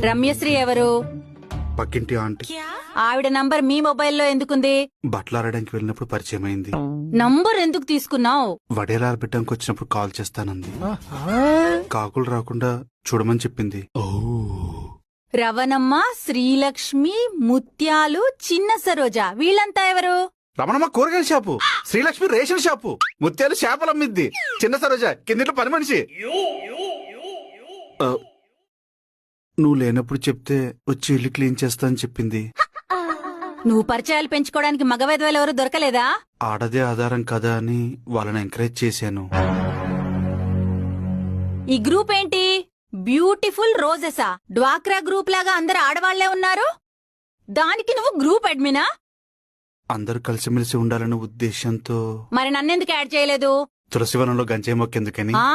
రమ్యశ్రీ ఎవరు? పక్కింటి ఆంటీ. ఆవిడ నంబర్ మీ మొబైల్లో ఎందుకుంది? బట్టలాడడానికి వెళ్ళినప్పుడు పరిచయం అయింది. నంబర్ ఎందుకు తీసుకున్నావు? వడేలాల బిడ్డానికి వచ్చినప్పుడు కాల్ చేస్తానంది. కాకులు రాకుండా చూడమని చెప్పింది. రవణమ్మ, శ్రీలక్ష్మి, ముత్యాలు, చిన్న సరోజ వీళ్ళంతా ఎవరు? రమణమ్మ కూరగాయల షాపు, శ్రీలక్ష్మి రేషన్ షాపు, ముత్యాలు చేపలు అమ్మిద్ది, చిన్న సరోజ కిందిట్లో పని మనిషి. నువ్వు లేనప్పుడు చెప్తే వచ్చి ఇల్లు క్లీన్ చేస్తా అని చెప్పింది. నువ్వు పరిచయాలు పెంచుకోవడానికి మగవేదవాళ్ళు ఎవరు దొరకలేదా? ఆడదే ఆధారం కదా అని వాళ్ళని ఎంకరేజ్ చేశాను. ఈ గ్రూప్ ఏంటి? బ్యూటిఫుల్ రోజెసా? డ్వాక్రా గ్రూప్ లాగా అందరు ఆడవాళ్లే ఉన్నారు. దానికి నువ్వు గ్రూప్ అడ్మినా? అందరూ కలిసిమెలిసి ఉండాలనే ఉద్దేశంతో. మరి నన్నెందుకు యాడ్ చేయలేదు? తులసివనంలో గంజాయి మొక్కేందుకని. ఆ